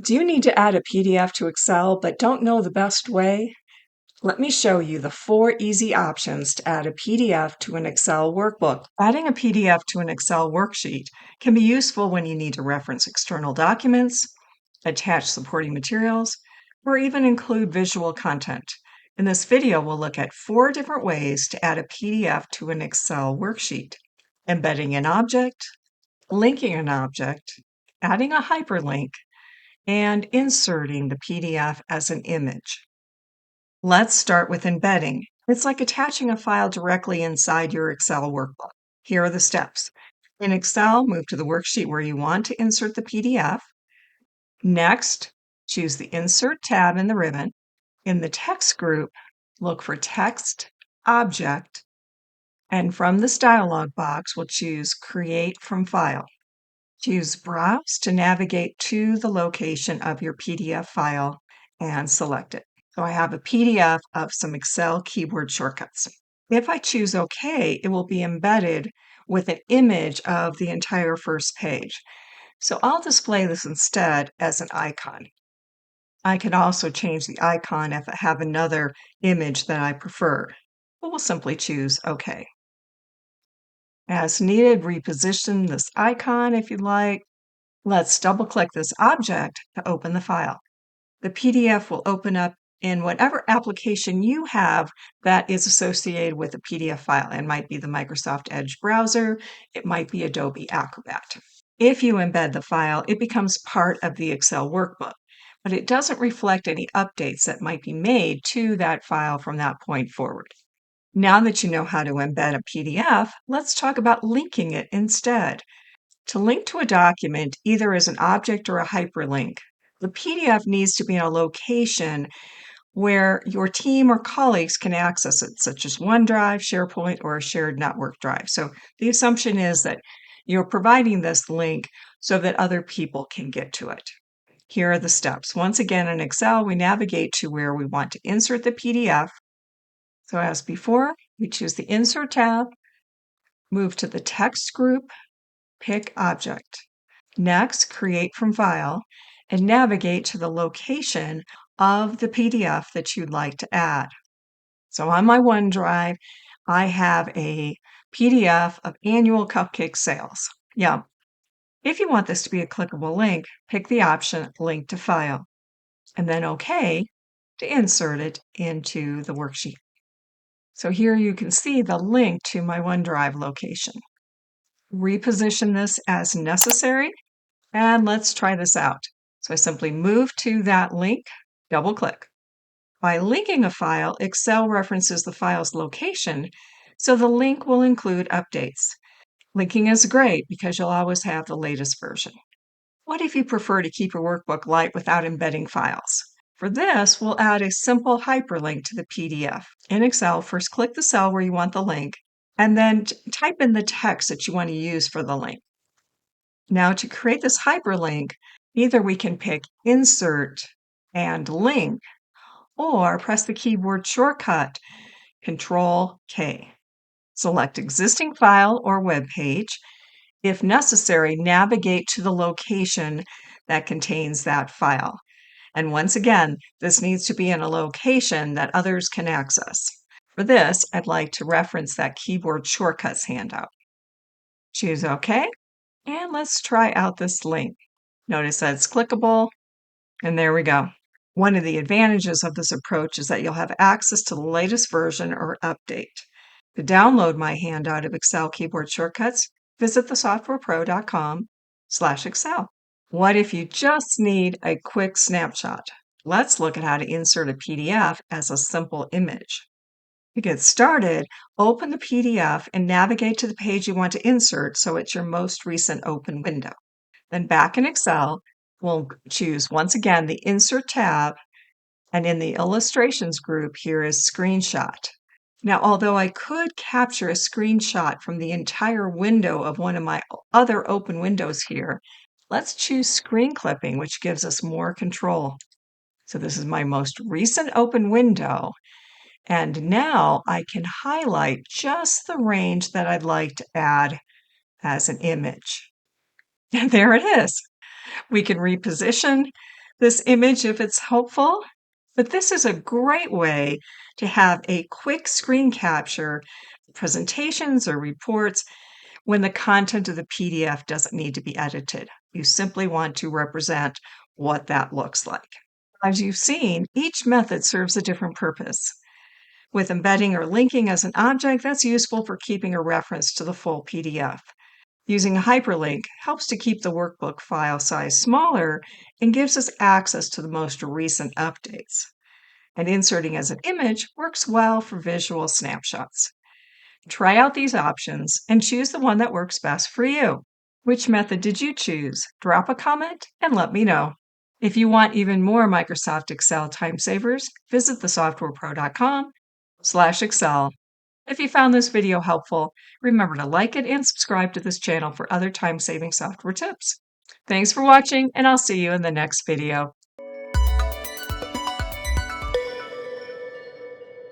Do you need to add a PDF to Excel but don't know the best way? Let me show you the 4 easy options to add a PDF to an Excel workbook. Adding a PDF to an Excel worksheet can be useful when you need to reference external documents, attach supporting materials, or even include visual content. In this video, we'll look at 4 different ways to add a PDF to an Excel worksheet: embedding an object, linking an object, adding a hyperlink, and inserting the PDF as an image. Let's start with embedding. It's like attaching a file directly inside your Excel workbook. Here are the steps. In Excel, move to the worksheet where you want to insert the PDF. Next, choose the Insert tab in the ribbon. In the text group, look for Text, Object, and from this dialog box, we'll choose Create from File. Choose Browse to navigate to the location of your PDF file and select it. So I have a PDF of some Excel keyboard shortcuts. If I choose OK, it will be embedded with an image of the entire first page. So I'll display this instead as an icon. I can also change the icon if I have another image that I prefer. We'll simply choose OK. As needed, reposition this icon if you'd like. Let's double-click this object to open the file. The PDF will open up in whatever application you have that is associated with a PDF file. It might be the Microsoft Edge browser, it might be Adobe Acrobat. If you embed the file, it becomes part of the Excel workbook, but it doesn't reflect any updates that might be made to that file from that point forward. Now that you know how to embed a PDF, let's talk about linking it instead. To link to a document, either as an object or a hyperlink, the PDF needs to be in a location where your team or colleagues can access it, such as OneDrive, SharePoint, or a shared network drive. So the assumption is that you're providing this link so that other people can get to it. Here are the steps. Once again, in Excel, we navigate to where we want to insert the PDF. So as before, we choose the Insert tab, move to the Text group, pick Object. Next, Create from File, and navigate to the location of the PDF that you'd like to add. So on my OneDrive, I have a PDF of annual cupcake sales. Yeah. If you want this to be a clickable link, pick the option Link to File, and then OK to insert it into the worksheet. So here you can see the link to my OneDrive location. Reposition this as necessary, and let's try this out. So I simply move to that link, double-click. By linking a file, Excel references the file's location, so the link will include updates. Linking is great because you'll always have the latest version. What if you prefer to keep your workbook light without embedding files? For this, we'll add a simple hyperlink to the PDF. In Excel, first click the cell where you want the link, and then type in the text that you want to use for the link. Now, to create this hyperlink, either we can pick Insert and Link, or press the keyboard shortcut Control-K. Select existing file or web page. If necessary, navigate to the location that contains that file. And once again, this needs to be in a location that others can access. For this, I'd like to reference that keyboard shortcuts handout. Choose OK, and let's try out this link. Notice that it's clickable, and there we go. One of the advantages of this approach is that you'll have access to the latest version or update. To download my handout of Excel keyboard shortcuts, visit thesoftwarepro.com/Excel. What if you just need a quick snapshot? Let's look at how to insert a PDF as a simple image. To get started, open the PDF and navigate to the page you want to insert so it's your most recent open window. Then back in Excel, we'll choose once again the Insert tab, and in the Illustrations group, here is Screenshot. Now, although I could capture a screenshot from the entire window of one of my other open windows here, let's choose Screen Clipping, which gives us more control. So this is my most recent open window, and now I can highlight just the range that I'd like to add as an image. And there it is. We can reposition this image if it's helpful, but this is a great way to have a quick screen capture presentations or reports when the content of the PDF doesn't need to be edited. You simply want to represent what that looks like. As you've seen, each method serves a different purpose. With embedding or linking as an object, that's useful for keeping a reference to the full PDF. Using a hyperlink helps to keep the workbook file size smaller and gives us access to the most recent updates. And inserting as an image works well for visual snapshots. Try out these options and choose the one that works best for you. Which method did you choose? Drop a comment and let me know. If you want even more Microsoft Excel time savers, visit thesoftwarepro.com/Excel. If you found this video helpful, remember to like it and subscribe to this channel for other time-saving software tips. Thanks for watching, and I'll see you in the next video.